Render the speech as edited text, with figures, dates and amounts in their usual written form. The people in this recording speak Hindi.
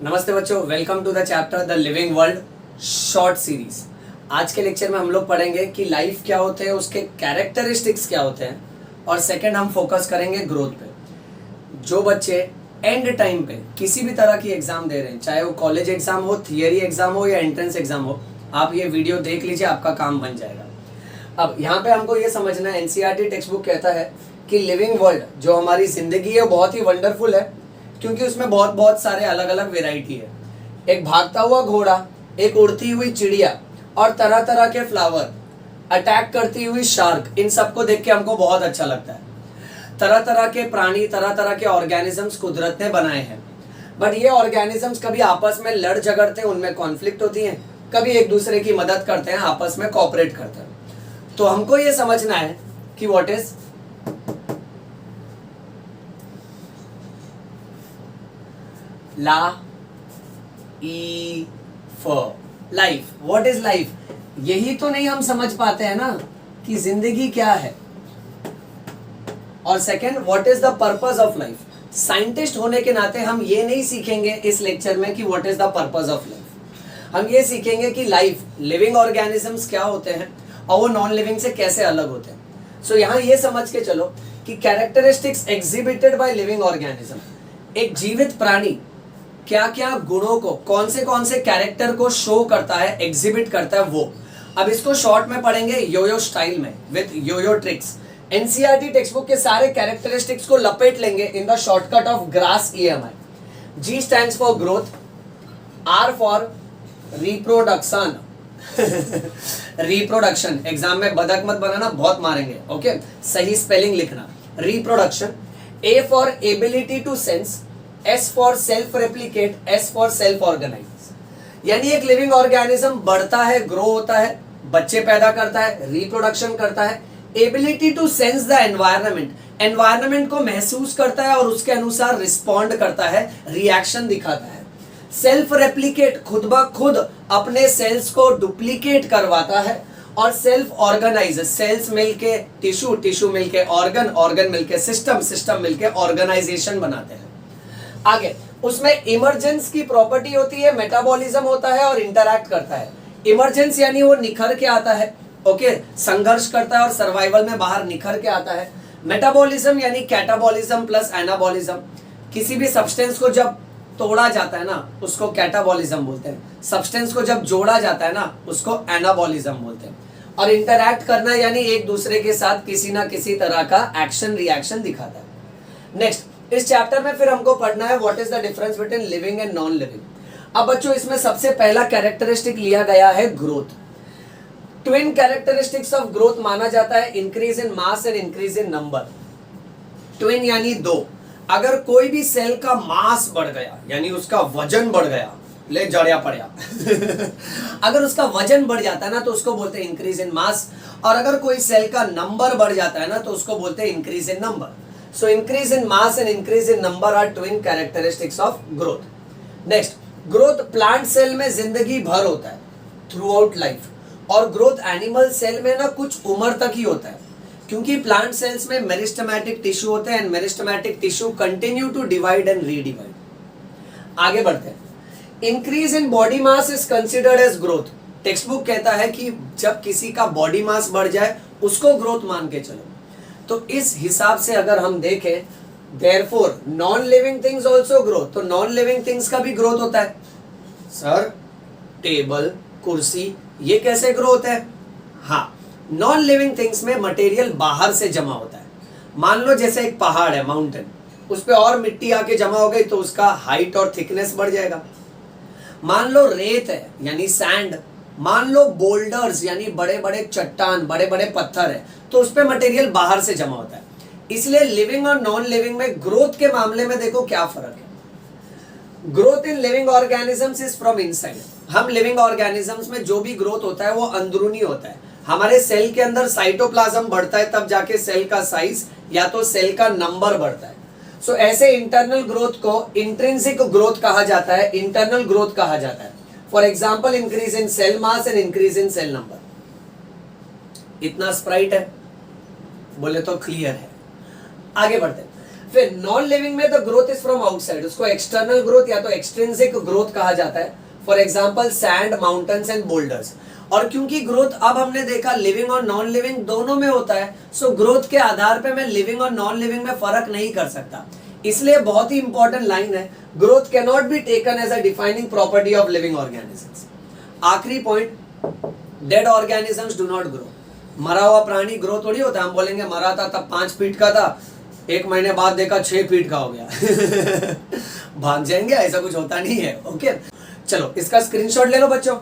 नमस्ते बच्चों, welcome to the chapter the living world short series. आज के लेक्चर में हम लोग पढ़ेंगे कि लाइफ क्या होते हैं, उसके कैरेक्टरिस्टिक्स क्या होते हैं, और सेकंड हम फोकस करेंगे ग्रोथ पे। जो बच्चे एंड टाइम पे किसी भी तरह की एग्जाम दे रहे हैं, चाहे वो कॉलेज एग्जाम हो, थियरी एग्जाम हो या एंट्रेंस एग्जाम हो, आप ये वीडियो देख लीजिए, आपका काम बन जाएगा। अब यहाँ पे हमको ये समझना है, एनसीईआरटी टेक्स्ट बुक कहता है कि लिविंग वर्ल्ड जो हमारी जिंदगी है बहुत ही वंडरफुल है, क्योंकि उसमें बहुत बहुत सारे अलग अलग वेराइटी है। एक भागता हुआ घोड़ा, एक उड़ती हुई चिड़िया और तरह तरह के फ्लावर, अटैक करती हुई शार्क, इन सबको देख के हमको बहुत अच्छा लगता है। तरह तरह के प्राणी, तरह तरह के ऑर्गेनिजम्स कुदरत ने बनाए हैं, बट ये ऑर्गेनिजम्स कभी आपस में लड़ झगड़ते हैं, उनमें कॉन्फ्लिक्ट होती है, कभी एक दूसरे की मदद करते हैं, आपस में कोऑपरेट करते हैं। तो हमको ये समझना है कि what is life. What is life, यही तो नहीं हम समझ पाते हैं ना कि जिंदगी क्या है। और second, what is the purpose of life. Scientist होने के नाते हम ये नहीं सीखेंगे इस लेक्चर में कि what is the purpose of life. हम ये सीखेंगे कि लाइफ, लिविंग ऑर्गेनिजम्स क्या होते हैं और वो नॉन लिविंग से कैसे अलग होते हैं। सो यहाँ ये समझ के चलो कि characteristics exhibited by living organism, एक जीवित प्राणी क्या क्या गुणों को, कौन से कैरेक्टर को शो करता है, एग्जिबिट करता है वो। अब इसको शॉर्ट में पढ़ेंगे योयो स्टाइल में with yoyo tricks. NCERT textbook के सारे कैरेक्टरिस्टिक्स को लपेट लेंगे in the shortcut of grass EMI. G stands for growth, R for reproduction reproduction, exam में बदक मत बनाना, बहुत मारेंगे, ओके। सही स्पेलिंग लिखना, reproduction. A for ability to sense, S for self replicate, S for self organise. यानी एक लिविंग ऑर्गेनिज्म बढ़ता है, ग्रो होता है, बच्चे पैदा करता है, रिप्रोडक्शन करता है। Ability to sense the environment, environment को महसूस करता है और उसके अनुसार रिस्पॉन्ड करता है, रिएक्शन दिखाता है। सेल्फ रेप्लिकेट, खुद ब खुद अपने सेल्स को डुप्लीकेट करवाता है। और सेल्फ ऑर्गेनाइज, सेल्स मिलके टिश्यू, टिश्यू मिलके ऑर्गन, ऑर्गन मिलके सिस्टम, सिस्टम मिलके ऑर्गेनाइजेशन बनाते हैं। आगे उसमें इमर्जेंस की प्रॉपर्टी होती है, मेटाबॉलिज्म होता है और इंटरैक्ट करता है। इमर्जेंस यानी वो निखर के आता है, ओके, संघर्ष करता है और सर्वाइवल में बाहर निखर के आता है। मेटाबॉलिज्म यानी कैटाबॉलिज्म प्लस एनाबॉलिज्म, किसी भी सब्सटेंस को जब तोड़ा जाता है ना उसको कैटाबॉलिज्म बोलते हैं, सब्सटेंस को जब जोड़ा जाता है ना उसको एनाबॉलिज्म बोलते हैं। और इंटरैक्ट करना यानी एक दूसरे के साथ किसी ना किसी तरह का एक्शन रिएक्शन दिखाता है। नेक्स्ट, इस चैप्टर में फिर हमको पढ़ना है what is the difference between living and non living. अब बच्चों इसमें सबसे पहला कैरेक्टरिस्टिक लिया गया है growth. Twin characteristics of growth माना जाता है increase in mass and increase in number. Twin यानी दो। अगर कोई भी सेल का मास बढ़ गया यानी उसका वजन बढ़ गया, ले जड़िया पड़िया अगर उसका वजन बढ़ जाता है ना तो उसको बोलते हैं इंक्रीज इन मास। और अगर कोई सेल का नंबर बढ़ जाता है ना तो उसको बोलते हैं increase in number. So increase in mass and increase in number are twin characteristics of growth. Next, growth plant cell में जिंदगी भर होता है, throughout life, और growth animal cell में ना कुछ उम्र तक ही होता है, क्योंकि plant cells में मेरिस्टेमेटिक टिश्यू होते हैं and meristematic tissue continue to divide and redivide. आगे बढ़ते हैं। Increase in body mass is considered as growth. Text book कहता है कि जब किसी का बॉडी मास बढ़ जाए उसको ग्रोथ मान के चलो। तो इस हिसाब से अगर हम देखें, therefore non living things also grow, तो नॉन लिविंग थिंग्स का भी ग्रोथ होता है। सर टेबल, कुर्सी, ये कैसे ग्रो होता है? हाँ, नॉन लिविंग थिंग्स में मटेरियल बाहर से जमा होता है। मान लो जैसे एक पहाड़ है, माउंटेन, उस पे और मिट्टी आके जमा हो गई तो उसका हाइट और थिकनेस बढ़ जाएगा। मान लो रेत है यानी सैंड, मान लो बोल्डर्स यानी बड़े बड़े चट्टान, बड़े बड़े पत्थर है, तो उस पे मटेरियल बाहर से जमा होता है। इसलिए लिविंग और नॉन लिविंग में ग्रोथ के मामले में देखो क्या फर्क है। Growth in living organisms is from inside. हम लिविंग ऑर्गेनिजम्स में जो भी ग्रोथ होता है वो अंदरूनी होता है। हमारे सेल के अंदर साइटोप्लाज्म बढ़ता है, तब जाके सेल का साइज या तो सेल का नंबर बढ़ता है। सो ऐसे इंटरनल ग्रोथ को इंट्रिंसिक ग्रोथ कहा जाता है, इंटरनल ग्रोथ कहा जाता है। For example, increase in cell mass and increase in cell number. इतना स्प्राइट है, बोले तो क्लियर है। आगे बढ़ते हैं। फिर नॉन लिविंग में the growth is from outside, उसको एक्सटर्नल ग्रोथ या तो एक्सट्रिंसिक ग्रोथ कहा जाता है, for example sand, mountains and boulders. और क्योंकि ग्रोथ अब हमने देखा लिविंग और नॉन लिविंग दोनों में होता है, सो ग्रोथ के आधार पे मैं लिविंग और नॉन लिविंग में फर्क नहीं कर सकता। इसलिए बहुत ही इंपॉर्टेंट लाइन है, growth cannot be taken as a defining property of living organisms. आखिरी point, dead organisms do not grow. मरा हुआ प्राणी ग्रो थोड़ी होता है, हम बोलेंगे मरा था तब 5 फीट का था, 1 महीने बाद देखा 6 फीट का हो गया भाग जाएंगे, ऐसा कुछ होता नहीं है। ओके चलो इसका स्क्रीनशॉट ले लो बच्चों।